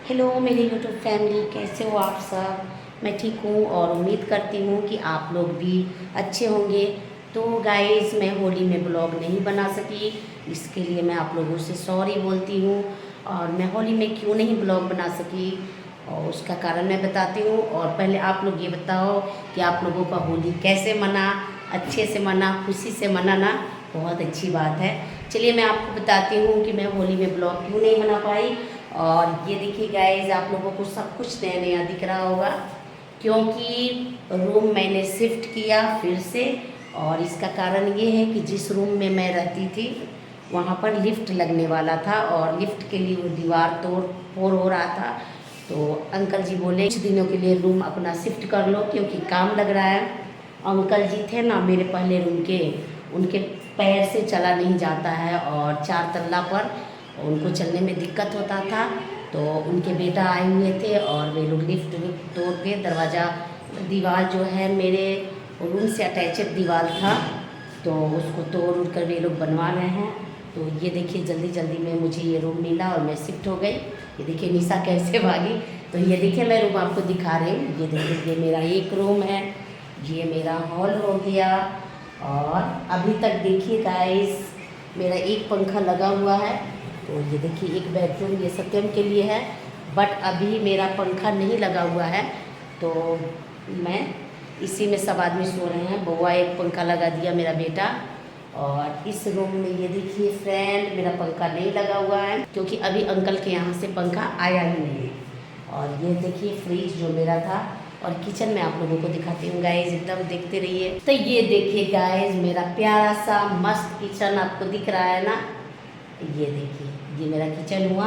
Hello मेरी YouTube family, कैसे हो आप सब। मैं ठीक हूँ और उम्मीद करती हूँ कि आप लोग भी अच्छे होंगे। तो गाइस, मैं होली में ब्लॉग नहीं बना सकी, इसके लिए मैं आप लोगों से सॉरी बोलती हूँ। और मैं होली में क्यों नहीं ब्लॉग बना सकी और उसका कारण मैं बताती हूँ। और पहले आप लोग ये बताओ कि आप लोगों का होली कैसे मना, अच्छे से मना, खुशी से मना ना, बहुत अच्छी बात है। चलिए मैं आपको बताती हूँ कि मैं होली में ब्लॉग क्यों नहीं बना पाई। और ये देखिए गाइस, आप लोगों को सब कुछ नया नया दिख रहा होगा क्योंकि रूम मैंने शिफ्ट किया फिर से। और इसका कारण ये है कि जिस रूम में मैं रहती थी वहाँ पर लिफ्ट लगने वाला था और लिफ्ट के लिए वो दीवार तोड़ फोड़ हो रहा था। तो अंकल जी बोले कुछ दिनों के लिए रूम अपना शिफ्ट कर लो क्योंकि काम लग रहा है। अंकल जी थे ना मेरे पहले रूम के, उनके पैर से चला नहीं जाता है और 4 तल्ला पर उनको चलने में दिक्कत होता था। तो उनके बेटा आए हुए थे और वे लोग लिफ्ट तोड़ के दरवाज़ा, दीवार जो है मेरे रूम से अटैचड दीवार था, तो उसको तोड़ उड़ कर वे लोग बनवा रहे हैं। तो ये देखिए जल्दी जल्दी में मुझे ये रूम मिला और मैं शिफ्ट हो गई। ये देखिए निशा कैसे भागी। तो ये देखिए मैं रूम आपको दिखा रही हूँ। ये देखिए ये मेरा एक रूम है, ये मेरा हॉल हो गया। और अभी तक देखिए गाइस मेरा एक पंखा लगा हुआ है। तो ये देखिए एक बेडरूम ये सत्यम के लिए है, बट अभी मेरा पंखा नहीं लगा हुआ है। तो मैं इसी में सब आदमी सो रहे हैं। बउआ एक पंखा लगा दिया मेरा बेटा। और इस रूम में ये देखिए फ्रेंड मेरा पंखा नहीं लगा हुआ है क्योंकि अभी अंकल के यहाँ से पंखा आया ही नहीं है। और ये देखिए फ्रिज जो मेरा था। और किचन में आप लोगों को दिखाती हूँ गाइस, एकदम देखते रहिए। तो ये देखिए गाइस मेरा प्यारा सा मस्त किचन आपको दिख रहा है ना। ये देखिए ये मेरा किचन हुआ।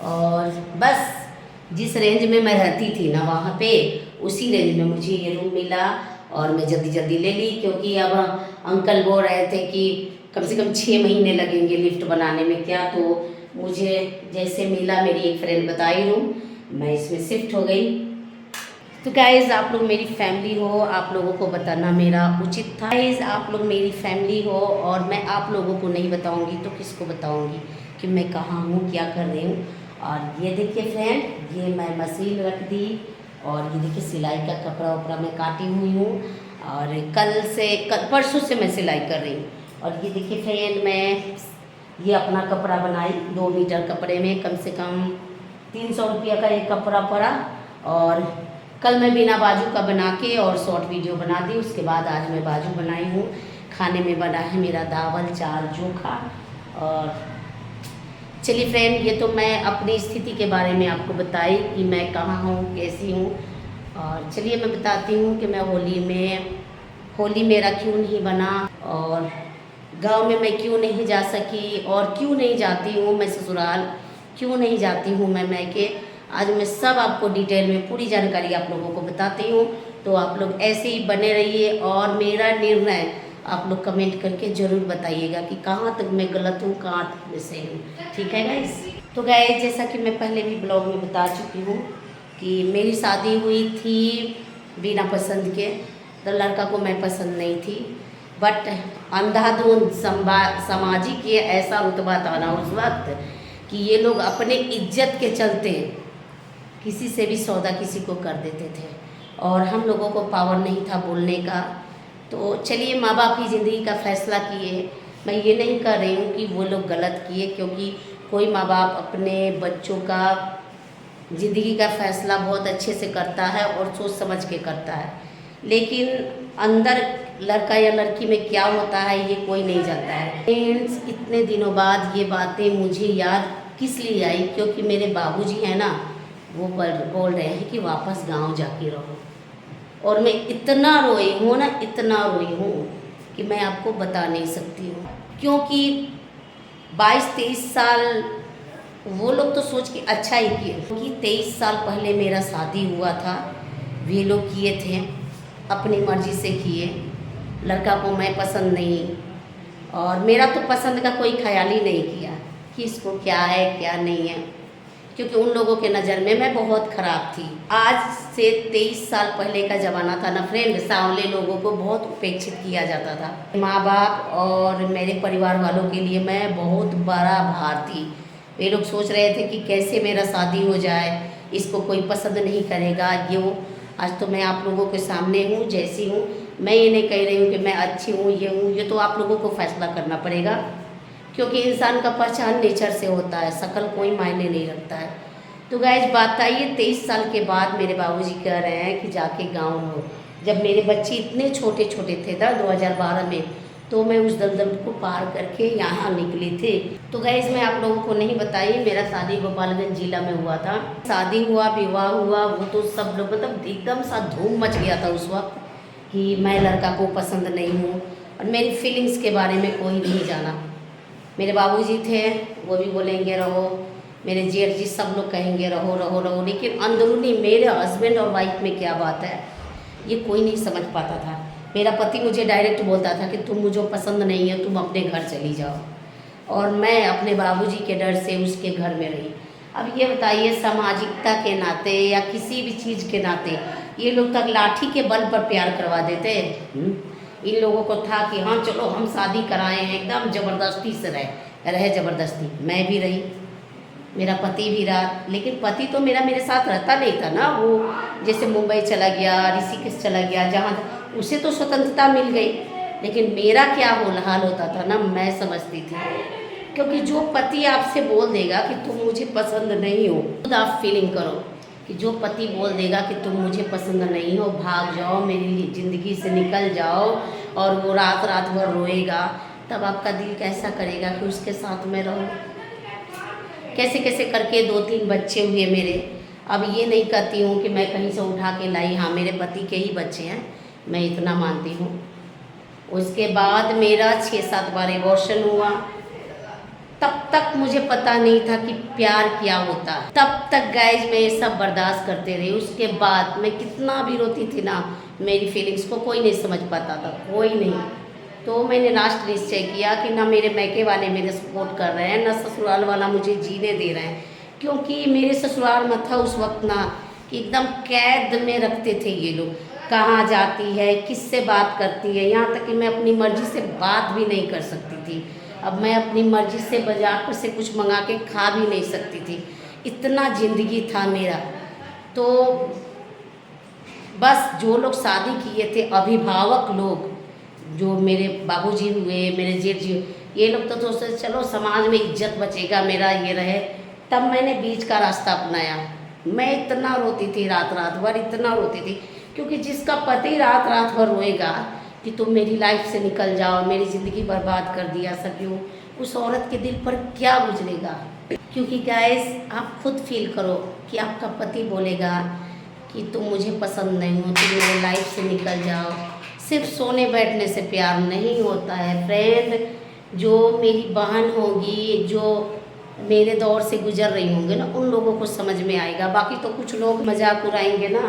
और बस जिस रेंज में मैं रहती थी ना वहाँ पे उसी रेंज में मुझे ये रूम मिला और मैं जल्दी जल्दी ले ली क्योंकि अब अंकल बोल रहे थे कि कम से कम 6 महीने लगेंगे लिफ्ट बनाने में क्या। तो मुझे जैसे मिला, मेरी एक फ्रेंड बताई रूम, मैं इसमें शिफ्ट हो गई। तो गाइज़ आप लोग मेरी फैमिली हो, आप लोगों को बताना मेरा उचित था। गाइज़ आप लोग मेरी फैमिली हो और मैं आप लोगों को नहीं बताऊंगी तो किसको बताऊंगी कि मैं कहाँ हूँ, क्या कर रही हूँ। और ये देखिए फ्रेंड, ये मैं मशीन रख दी और ये देखिए सिलाई का कपड़ा उपड़ा मैं काटी हुई हूँ। और परसों से मैं सिलाई कर रही हूँ। और ये देखिए फ्रेंड मैं ये अपना कपड़ा बनाई 2 मीटर कपड़े में, कम से कम 300 रुपया का एक कपड़ा पड़ा। और कल मैं बिना बाजू का बना के और शॉर्ट वीडियो बना दी, उसके बाद आज मैं बाजू बनाई हूँ। खाने में बना है मेरा दावल चावल चोखा। और चलिए फ्रेंड, ये तो मैं अपनी स्थिति के बारे में आपको बताई कि मैं कहाँ हूँ, कैसी हूँ। और चलिए मैं बताती हूँ कि मैं होली मेरा क्यों नहीं बना और गांव में मैं क्यों नहीं जा सकी और क्यों नहीं जाती हूँ मैं ससुराल, क्यों नहीं जाती हूँ मैं मैके। आज मैं सब आपको डिटेल में पूरी जानकारी आप लोगों को बताती हूँ। तो आप लोग ऐसे ही बने रहिए और मेरा निर्णय आप लोग कमेंट करके ज़रूर बताइएगा कि कहाँ तक मैं गलत हूँ, कहाँ तक मैं सही हूँ। ठीक है गाइस। तो गाइस जैसा कि मैं पहले भी ब्लॉग में बता चुकी हूँ कि मेरी शादी हुई थी बिना पसंद के। तो लड़का को मैं पसंद नहीं थी, बट अंधाधुंध सामाजिक ये ऐसा रुतबा था ना उस वक्त कि ये लोग अपने इज्जत के चलते किसी से भी सौदा किसी को कर देते थे और हम लोगों को पावर नहीं था बोलने का। तो चलिए माँ बाप की ज़िंदगी का फैसला किए। मैं ये नहीं कर रही हूँ कि वो लोग गलत किए, क्योंकि कोई माँ बाप अपने बच्चों का ज़िंदगी का फैसला बहुत अच्छे से करता है और सोच समझ के करता है, लेकिन अंदर लड़का या लड़की में क्या होता है ये कोई नहीं जानता है। फ्रेंड्स, इतने दिनों बाद ये बातें मुझे याद किस लिए आई, क्योंकि मेरे बाबूजी हैं ना, वो बोल रहे हैं कि वापस गांव जाके रहो। और मैं इतना रोई हूँ ना, इतना रोई हूँ कि मैं आपको बता नहीं सकती हूँ। क्योंकि 22-23 साल वो लोग तो सोच के अच्छा ही किए, क्योंकि 23 साल पहले मेरा शादी हुआ था। वे लोग किए थे अपनी मर्ज़ी से किए। लड़का को मैं पसंद नहीं और मेरा तो पसंद का कोई ख्याल ही नहीं किया कि इसको क्या है क्या नहीं है, क्योंकि उन लोगों के नज़र में मैं बहुत ख़राब थी। आज से 23 साल पहले का ज़माना था ना फ्रेंड, सांवले लोगों को बहुत उपेक्षित किया जाता था। माँ बाप और मेरे परिवार वालों के लिए मैं बहुत बड़ा भार थी। वे लोग सोच रहे थे कि कैसे मेरा शादी हो जाए, इसको कोई पसंद नहीं करेगा ये वो। आज तो मैं आप लोगों के सामने हूँ जैसी हूँ। मैं ये नहीं कह रही हूँ कि मैं अच्छी हूँ, ये तो आप लोगों को फैसला करना पड़ेगा, क्योंकि इंसान का पहचान नेचर से होता है, शक्ल कोई मायने नहीं रखता है। तो गाइस बात आई है 23 साल के बाद मेरे बाबूजी कह रहे हैं कि जाके गाँव रहो। जब मेरे बच्चे इतने छोटे छोटे थे था 2012 में, तो मैं उस दलदल को पार करके यहाँ निकली थी। तो गाइस मैं आप लोगों को नहीं बताई, मेरा शादी गोपालगंज जिला में हुआ था। शादी हुआ, विवाह हुआ, वो तो सब लोग मतलब एकदम सा धूम मच गया था उस वक्त कि मैं लड़का को पसंद नहीं हूँ, और मेरी फीलिंग्स के बारे में कोई नहीं जाना। मेरे बाबूजी थे वो भी बोलेंगे रहो, मेरे जेठ जी सब लोग कहेंगे रहो रहो रहो, लेकिन अंदरूनी मेरे हस्बैंड और वाइफ में क्या बात है ये कोई नहीं समझ पाता था। मेरा पति मुझे डायरेक्ट बोलता था कि तुम मुझे पसंद नहीं है, तुम अपने घर चली जाओ, और मैं अपने बाबूजी के डर से उसके घर में रही। अब ये बताइए सामाजिकता के नाते या किसी भी चीज़ के नाते ये लोग तक लाठी के बल पर प्यार करवा देते। इन लोगों को था कि हाँ चलो हम शादी कराए हैं, एकदम ज़बरदस्ती से रहे ज़बरदस्ती। मैं भी रही, मेरा पति भी रहा, लेकिन पति तो मेरे साथ रहता नहीं था ना। वो जैसे मुंबई चला गया, ऋषिकेश चला गया, जहाँ उसे तो स्वतंत्रता मिल गई, लेकिन मेरा क्या हाल होता था ना, मैं समझती थी। क्योंकि जो पति आपसे बोल देगा कि तुम मुझे पसंद नहीं हो, खुद आप फीलिंग करो कि जो पति बोल देगा कि तुम मुझे पसंद नहीं हो, भाग जाओ, मेरी ज़िंदगी से निकल जाओ, और वो रात रात भर रोएगा, तब आपका दिल कैसा करेगा कि उसके साथ में रहो। कैसे कैसे करके 2-3 बच्चे हुए मेरे। अब ये नहीं कहती हूँ कि मैं कहीं से उठा के लाई, हाँ मेरे पति के ही बच्चे हैं, मैं इतना मानती हूँ। उसके बाद मेरा 6-7 बार एबॉर्शन हुआ। तब तक मुझे पता नहीं था कि प्यार क्या होता है। तब तक गाइज मैं ये सब बर्दाश्त करते रही। उसके बाद मैं कितना भी रोती थी ना, मेरी फीलिंग्स को कोई नहीं समझ पाता था, कोई नहीं। तो मैंने लास्ट निश्चय किया कि ना मेरे मैके वाले मेरे सपोर्ट कर रहे हैं, ना ससुराल वाला मुझे जीने दे रहे हैं, क्योंकि मेरे ससुराल में था उस वक्त ना कि एकदम कैद में रखते थे ये लोग। कहाँ जाती है, किससे बात करती है, यहाँ तक कि मैं अपनी मर्जी से बात भी नहीं कर सकती थी। अब मैं अपनी मर्जी से बाजार पर से कुछ मंगा के खा भी नहीं सकती थी, इतना ज़िंदगी था मेरा। तो बस जो लोग शादी किए थे, अभिभावक लोग, जो मेरे बाबूजी हुए, मेरे जेठ जी, ये लोग तो सोचते चलो समाज में इज्जत बचेगा मेरा, ये रहे। तब मैंने बीच का रास्ता अपनाया। मैं इतना रोती थी रात रात भर, इतना रोती थी, क्योंकि जिसका पति रात रात भर रोएगा कि तुम मेरी लाइफ से निकल जाओ, मेरी ज़िंदगी बर्बाद कर दिया सकियो, उस औरत के दिल पर क्या गुजरेगा। क्योंकि गाइस आप खुद फील करो कि आपका पति बोलेगा कि तुम मुझे पसंद नहीं हो, तुम मेरी लाइफ से निकल जाओ। सिर्फ सोने बैठने से प्यार नहीं होता है फ्रेंड। जो मेरी बहन होगी, जो मेरे दौर से गुजर रही होंगे ना, उन लोगों को समझ में आएगा। बाकी तो कुछ लोग मजाक उड़ाएंगे ना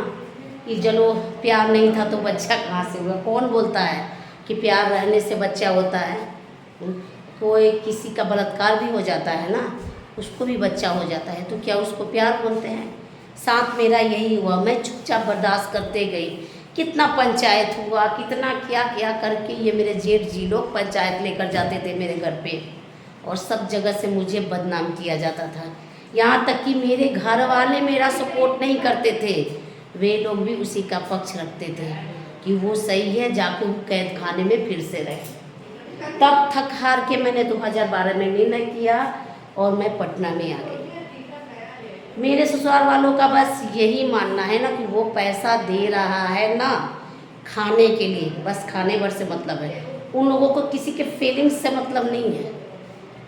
कि चलो प्यार नहीं था तो बच्चा कहाँ से हुआ। कौन बोलता है कि प्यार रहने से बच्चा होता है? कोई किसी का बलात्कार भी हो जाता है ना, उसको भी बच्चा हो जाता है, तो क्या उसको प्यार बोलते हैं? साथ मेरा यही हुआ, मैं चुपचाप बर्दाश्त करते गई। कितना पंचायत हुआ, कितना क्या क्या करके ये मेरे जेठ जी लोग पंचायत लेकर जाते थे मेरे घर पे, और सब जगह से मुझे बदनाम किया जाता था। यहाँ तक कि मेरे घर वाले मेरा सपोर्ट नहीं करते थे, वे लोग भी उसी का पक्ष रखते थे कि वो सही है, जाके वो कैद खाने में फिर से रहे। तब थक हार के मैंने 2012 में निर्णय किया और मैं पटना में आ गई। मेरे ससुराल वालों का बस यही मानना है ना कि वो पैसा दे रहा है ना खाने के लिए, बस खाने भर से मतलब है। उन लोगों को किसी के फीलिंग्स से मतलब नहीं है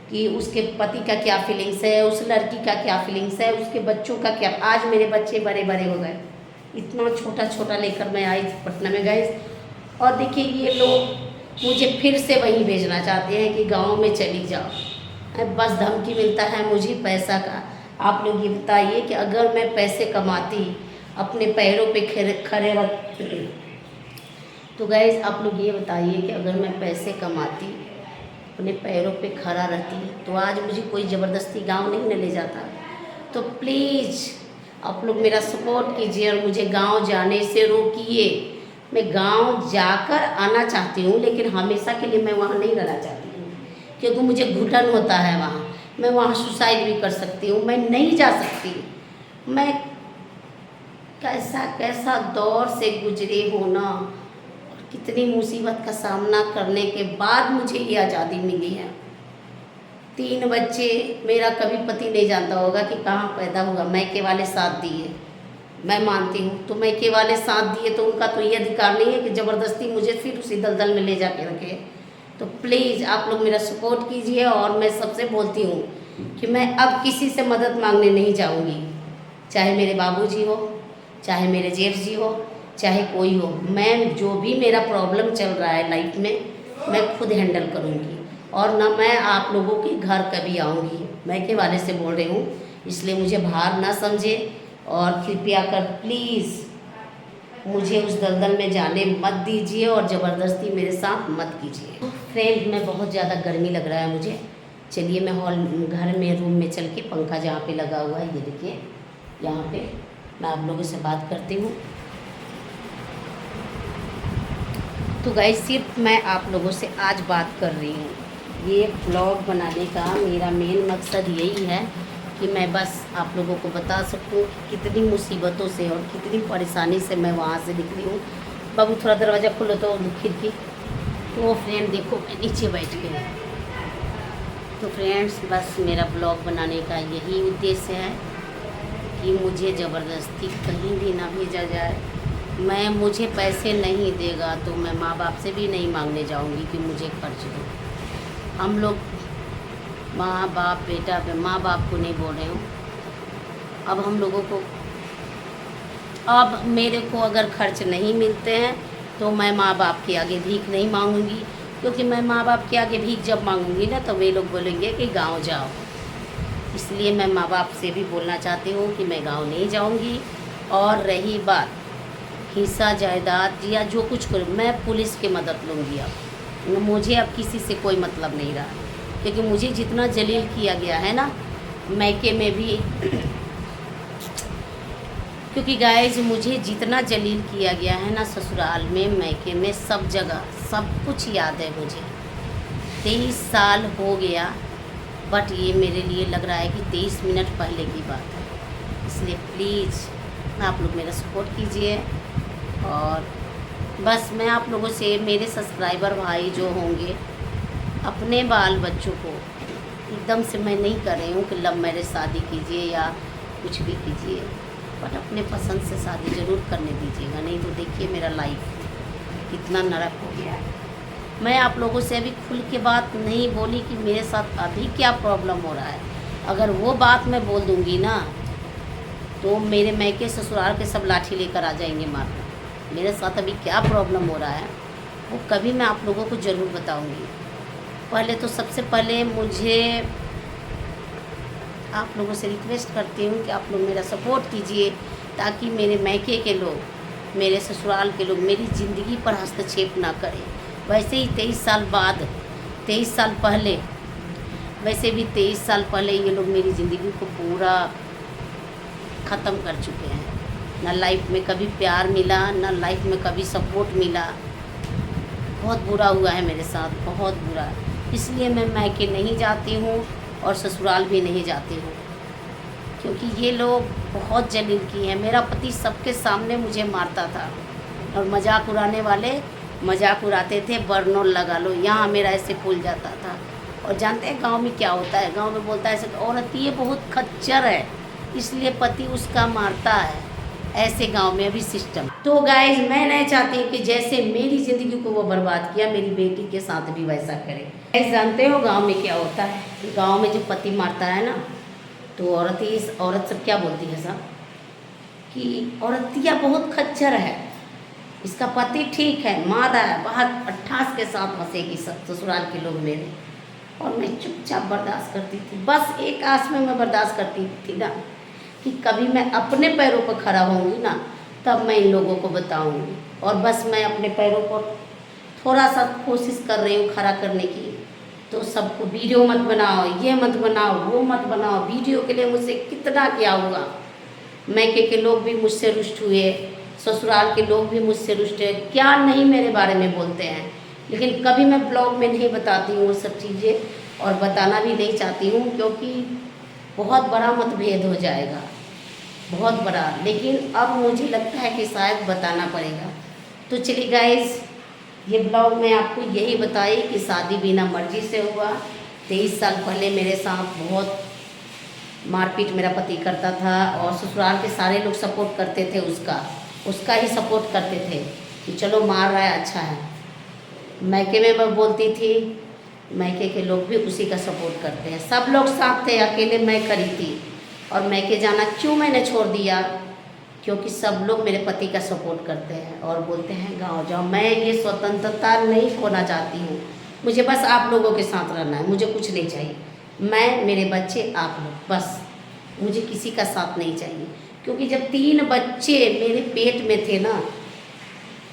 कि उसके पति का क्या फीलिंग्स है, उस लड़की का क्या फीलिंग्स है, उसके बच्चों का क्या। आज मेरे बच्चे बड़े बड़े हो गए, इतना छोटा छोटा लेकर मैं आई पटना में गई, और देखिए ये लोग मुझे फिर से वहीं भेजना चाहते हैं कि गाँव में चली जाओ। बस धमकी मिलता है मुझे पैसा का। आप लोग ये बताइए कि अगर मैं पैसे कमाती, अपने पैरों पे खड़े रहती, तो गाइस आप लोग ये बताइए कि अगर मैं पैसे कमाती, अपने पैरों पे खड़ा रहती, तो आज मुझे कोई ज़बरदस्ती गांव नहीं न ले जाता। तो प्लीज़ आप लोग मेरा सपोर्ट कीजिए और मुझे गांव जाने से रोकिए। मैं गांव जाकर आना चाहती हूँ, लेकिन हमेशा के लिए मैं वहाँ नहीं रहना चाहती हूँ, क्योंकि मुझे घुटन होता है वहाँ। मैं वहाँ सुसाइड भी कर सकती हूँ, मैं नहीं जा सकती। मैं कैसा कैसा दौर से गुजरे हो ना, और कितनी मुसीबत का सामना करने के बाद मुझे ये आज़ादी मिली है। 3 बच्चे, मेरा कभी पति नहीं जानता होगा कि कहाँ पैदा हुआ, मैके वाले साथ दिए, मैं मानती हूँ। तो मैके वाले साथ दिए तो उनका तो ये अधिकार नहीं है कि ज़बरदस्ती मुझे फिर उसी दलदल में ले जाके रखे। तो प्लीज़ आप लोग मेरा सपोर्ट कीजिए। और मैं सबसे बोलती हूँ कि मैं अब किसी से मदद मांगने नहीं जाऊँगी, चाहे मेरे बाबूजी हो, चाहे मेरे जेठ जी हो, चाहे कोई हो। मैं जो भी मेरा प्रॉब्लम चल रहा है लाइफ में, मैं खुद हैंडल करूँगी। और ना मैं आप लोगों के घर कभी आऊँगी, मैके वाले से बोल रही हूँ, इसलिए मुझे भार ना समझे। और कृपया कर प्लीज़ मुझे उस दलदल में जाने मत दीजिए और ज़बरदस्ती मेरे साथ मत कीजिए। फ्रेंड, मैं बहुत ज़्यादा गर्मी लग रहा है मुझे। चलिए मैं घर में रूम में चल के, पंखा जहाँ पे लगा हुआ है ये देखिए, यहाँ पे मैं आप लोगों से बात करती हूँ। तो गाइस, सिर्फ मैं आप लोगों से आज बात कर रही हूँ। ये ब्लॉग बनाने का मेरा मेन मकसद यही है कि मैं बस आप लोगों को बता सकूँ कितनी मुसीबतों से और कितनी परेशानी से मैं वहाँ से निकली हूँ। बाबू थोड़ा दरवाज़ा खोलो तो खिड़की। तो फ्रेंड देखो, मैं नीचे बैठ गई। तो फ्रेंड्स, बस मेरा ब्लॉग बनाने का यही उद्देश्य है कि मुझे ज़बरदस्ती कहीं भी ना भेजा जाए। मुझे पैसे नहीं देगा तो मैं माँ बाप से भी नहीं मांगने जाऊँगी कि मुझे खर्च दो। हम लोग माँ बाप बेटा, माँ बाप को नहीं बोल रही हूँ। अब हम लोगों को, अब मेरे को अगर खर्च नहीं मिलते हैं तो मैं माँ बाप के आगे भीख नहीं मांगूंगी, क्योंकि मैं माँ बाप के आगे भीख जब मांगूंगी ना तो वे लोग बोलेंगे कि गांव जाओ। इसलिए मैं माँ बाप से भी बोलना चाहती हूँ कि मैं गांव नहीं जाऊँगी। और रही बात हिस्सा जायदाद या जो कुछ करूँ, मैं पुलिस की मदद लूँगी। अब मुझे अब किसी से कोई मतलब नहीं रहा, क्योंकि मुझे जितना जलील किया गया है ना मैके में भी क्योंकि गाइस, मुझे जितना जलील किया गया है ना ससुराल में, मैके में, सब जगह सब कुछ याद है मुझे। 23 साल हो गया, बट ये मेरे लिए लग रहा है कि 23 मिनट पहले की बात है। इसलिए प्लीज़ आप लोग मेरा सपोर्ट कीजिए। और बस मैं आप लोगों से, मेरे सब्सक्राइबर भाई जो होंगे, अपने बाल बच्चों को एकदम से मैं नहीं कर रही हूँ कि लव मैरिज शादी कीजिए या कुछ भी कीजिए, बट अपने पसंद से शादी ज़रूर करने दीजिएगा। नहीं तो देखिए मेरा लाइफ कितना नरक हो गया है। मैं आप लोगों से अभी खुल के बात नहीं बोली कि मेरे साथ अभी क्या प्रॉब्लम हो रहा है। अगर वो बात मैं बोल दूँगी ना तो मेरे मैके ससुराल के सब लाठी लेकर आ जाएंगे मारना। मेरे साथ अभी क्या प्रॉब्लम हो रहा है वो कभी मैं आप लोगों को ज़रूर बताऊँगी। पहले तो सबसे पहले मुझे आप लोगों से रिक्वेस्ट करती हूँ कि आप लोग मेरा सपोर्ट कीजिए, ताकि मेरे मैके के लोग, मेरे ससुराल के लोग मेरी ज़िंदगी पर हस्तक्षेप ना करें। वैसे ही 23 साल बाद, 23 साल पहले, वैसे भी 23 साल पहले ये लोग मेरी ज़िंदगी को पूरा ख़त्म कर चुके हैं। ना लाइफ में कभी प्यार मिला, ना लाइफ में कभी सपोर्ट मिला। बहुत बुरा हुआ है मेरे साथ, बहुत बुरा। इसलिए मैं मैके नहीं जाती हूँ और ससुराल भी नहीं जाती हूँ, क्योंकि ये लोग बहुत जलील की हैं। मेरा पति सबके सामने मुझे मारता था, और मजाक उड़ाने वाले मजाक उड़ाते थे, बर्नोल लगा लो, यहाँ मेरा ऐसे फूल जाता था। और जानते हैं गांव में क्या होता है? गांव में बोलता है ऐसे, औरत ये बहुत खच्चर है इसलिए पति उसका मारता है। ऐसे गांव में अभी सिस्टम। तो गाइज, मैं नहीं चाहती कि जैसे मेरी ज़िंदगी को वो बर्बाद किया, मेरी बेटी के साथ भी वैसा करे। गाइज, जानते हो गांव में क्या होता है? गांव में जब पति मारता है ना तो औरत सब क्या बोलती है सब कि औरतिया बहुत खच्चर है, इसका पति ठीक है, मार रहा है, बहुत अट्ठास के साथ हंसेगी ससुराल के लोग मेरे। और मैं चुपचाप बर्दाश्त करती थी। बस एक आस में मैं बर्दाश्त करती थी ना कि कभी मैं अपने पैरों पर खड़ा होंगी ना, तब मैं इन लोगों को बताऊंगी। और बस मैं अपने पैरों पर थोड़ा सा कोशिश कर रही हूँ खड़ा करने की। तो सबको वीडियो मत बनाओ, ये मत बनाओ, वो मत बनाओ। वीडियो के लिए मुझसे कितना क्या हुआ। मैके के लोग भी मुझसे रुष्ट हुए, ससुराल के लोग भी मुझसे रुष्ट है, क्या नहीं मेरे बारे में बोलते हैं। लेकिन कभी मैं ब्लॉग में नहीं बताती हूँ वो सब चीज़ें, और बताना भी नहीं चाहती हूँ, क्योंकि बहुत बड़ा मतभेद हो जाएगा, बहुत बड़ा। लेकिन अब मुझे लगता है कि शायद बताना पड़ेगा। तो चलिए गाइस, ये ब्लॉग में आपको यही बताई कि शादी बिना मर्जी से हुआ। 23 साल पहले मेरे साथ बहुत मारपीट मेरा पति करता था, और ससुराल के सारे लोग सपोर्ट करते थे, उसका ही सपोर्ट करते थे कि चलो मार रहा है, अच्छा है। मैके में मैं बोलती थी, मैके के लोग भी उसी का सपोर्ट करते हैं, सब लोग साथ थे, अकेले मैं खड़ी थी। और मैके जाना क्यों मैंने छोड़ दिया, क्योंकि सब लोग मेरे पति का सपोर्ट करते हैं और बोलते हैं गाँव जाओ। मैं ये स्वतंत्रता नहीं खोना चाहती हूँ, मुझे बस आप लोगों के साथ रहना है, मुझे कुछ नहीं चाहिए। मैं, मेरे बच्चे, आप लोग, बस, मुझे किसी का साथ नहीं चाहिए। क्योंकि जब 3 बच्चे मेरे पेट में थे ना,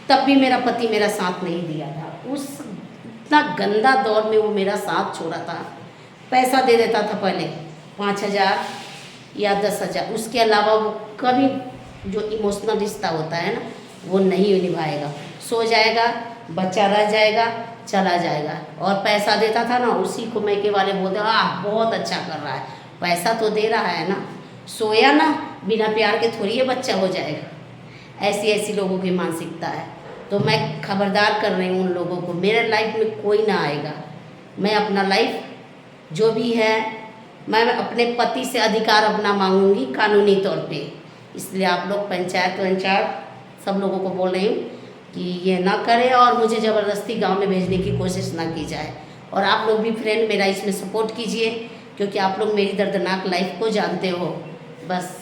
तब भी मेरा पति मेरा साथ नहीं दिया था। उस इतना गंदा दौर में वो मेरा साथ छोड़ा था। पैसा दे देता था पहले 5,000 या 10,000, उसके अलावा वो कभी जो इमोशनल रिश्ता होता है ना, वो नहीं निभाएगा। सो जाएगा, बच्चा रह जाएगा, चला जाएगा। और पैसा देता था ना, उसी को मैके वाले बोलते बहुत अच्छा कर रहा है, पैसा तो दे रहा है ना, सोया ना, बिना प्यार के थोड़ी ये बच्चा हो जाएगा। ऐसी ऐसी लोगों की मानसिकता है। तो मैं खबरदार कर रही हूँ उन लोगों को, मेरे लाइफ में कोई ना आएगा। मैं अपना लाइफ जो भी है, मैं अपने पति से अधिकार अपना मांगूंगी कानूनी तौर पे। इसलिए आप लोग पंचायत सब लोगों को बोल रही हूँ कि ये ना करें, और मुझे ज़बरदस्ती गांव में भेजने की कोशिश ना की जाए। और आप लोग भी फ्रेंड मेरा इसमें सपोर्ट कीजिए, क्योंकि आप लोग मेरी दर्दनाक लाइफ को जानते हो। बस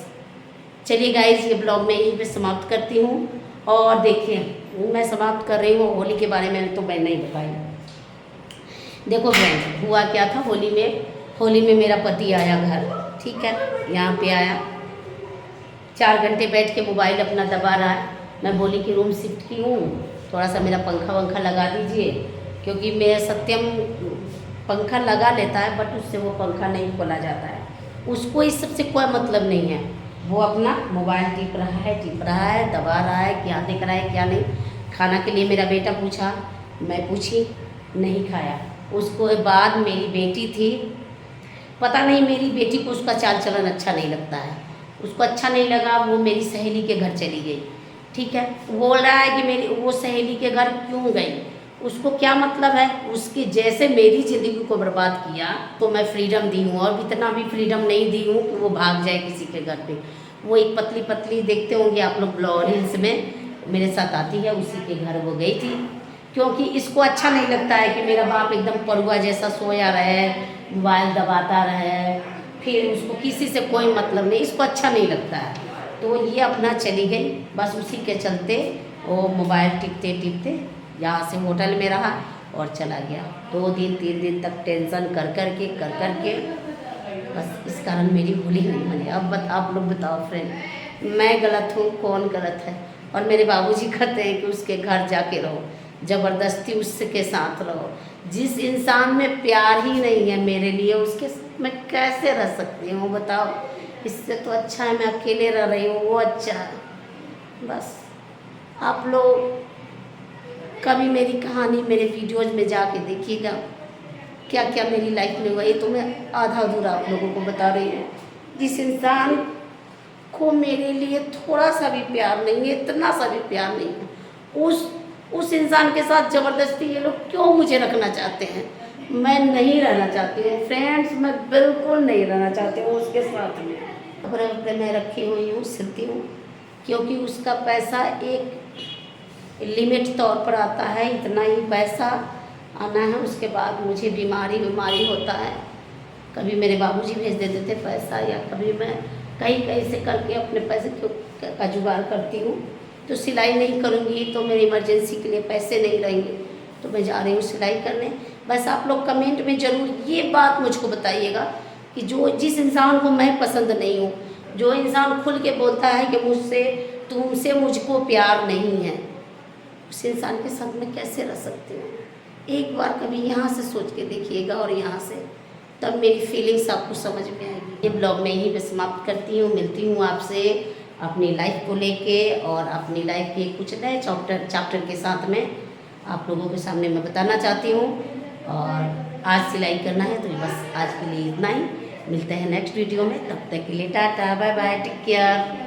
चलिए गाइज, ये ब्लॉग मैं यहीं पे समाप्त करती हूँ। और देखिए, मैं समाप्त कर रही हूँ होली के बारे में, तो मैं नहीं बताई। देखो फ्रेंड, हुआ क्या था होली में मेरा पति आया घर, ठीक है, यहाँ पे आया, 4 घंटे बैठ के मोबाइल अपना दबा रहा है। मैं बोली कि रूम शिफ्ट की हूँ, थोड़ा सा मेरा पंखा वंखा लगा दीजिए, क्योंकि मेरा सत्यम पंखा लगा लेता है, बट उससे वो पंखा नहीं खोला जाता है। उसको इस सब से कोई मतलब नहीं है, वो अपना मोबाइल टिप रहा है, दबा रहा है, क्या देख रहा है क्या नहीं। खाना के लिए मेरा बेटा पूछा, मैं पूछी, नहीं खाया। उसको बाद मेरी बेटी थी, पता नहीं मेरी बेटी को उसका चाल चलन अच्छा नहीं लगता है, उसको अच्छा नहीं लगा, वो मेरी सहेली के घर चली गई, ठीक है। बोल रहा है कि वो सहेली के घर क्यों गई, उसको क्या मतलब है। उसकी जैसे मेरी ज़िंदगी को बर्बाद किया, तो मैं फ्रीडम दी हूँ, और इतना भी फ्रीडम नहीं दी हूँ कि वो भाग जाए किसी के घर पे। वो एक पतली पतली, देखते होंगे आप लोग ब्लॉग रील्स में, मेरे साथ आती है, उसी के घर वो गई थी। क्योंकि इसको अच्छा नहीं लगता है कि मेरा बाप एकदम परुआ जैसा सोया रहे, मोबाइल दबाता रहे, फिर उसको किसी से कोई मतलब नहीं, इसको अच्छा नहीं लगता है। तो ये अपना चली गई, बस उसी के चलते वो मोबाइल टिपते यहाँ से होटल में रहा और चला गया। 2 दिन 3 दिन तक टेंशन कर कर के बस इस कारण मेरी होली नहीं मनी। अब आप लोग बताओ फ्रेंड, मैं गलत हूँ, कौन गलत है। और मेरे बाबूजी कहते हैं कि उसके घर जाके रहो, ज़बरदस्ती उसके साथ रहो। जिस इंसान में प्यार ही नहीं है मेरे लिए, उसके साथ मैं कैसे रह सकती हूँ बताओ। इससे तो अच्छा है मैं अकेले रह रही हूँ, वो अच्छा है। बस आप लोग कभी मेरी कहानी मेरे वीडियोज़ में जाके देखिएगा, क्या क्या मेरी लाइफ में हुआ। ये तो मैं आधा अधूरा आप लोगों को बता रही हूँ। जिस इंसान को मेरे लिए थोड़ा सा भी प्यार नहीं है, इतना सा भी प्यार नहीं है, उस इंसान के साथ ज़बरदस्ती ये लोग क्यों मुझे रखना चाहते हैं। मैं नहीं रहना चाहती हूँ फ्रेंड्स, मैं बिल्कुल नहीं रहना चाहती हूँ उसके साथ में। कपड़े मैं रखी हुई हूँ, सिलती हूँ, क्योंकि उसका पैसा एक लिमिट तौर पर आता है, इतना ही पैसा आना है। उसके बाद मुझे बीमारी होता है। कभी मेरे बाबूजी भेज देते थे पैसा, या कभी मैं कहीं से करके अपने पैसे का जुगाड़ करती हूँ। तो सिलाई नहीं करूँगी तो मेरी इमरजेंसी के लिए पैसे नहीं रहेंगे, तो मैं जा रही हूँ सिलाई करने। बस आप लोग कमेंट में ज़रूर ये बात मुझको बताइएगा कि जिस इंसान को मैं पसंद नहीं हूँ, जो इंसान खुल के बोलता है कि तुमसे मुझको प्यार नहीं है, उस इंसान के साथ मैं कैसे रह सकती हूँ। एक बार कभी यहाँ से सोच के देखिएगा, और यहाँ से, तब मेरी फीलिंग्स आपको समझ में आएगी। ये ब्लॉग मैं यहीं पे समाप्त करती हूँ। मिलती हूँ आपसे अपनी लाइफ को लेके, और अपनी लाइफ के कुछ नए चैप्टर के साथ में आप लोगों के सामने मैं बताना चाहती हूँ। और आज सिलाई करना है। तो बस आज के लिए इतना ही, मिलते हैं नेक्स्ट वीडियो में, तब तक के लिए tata bye bye, take care.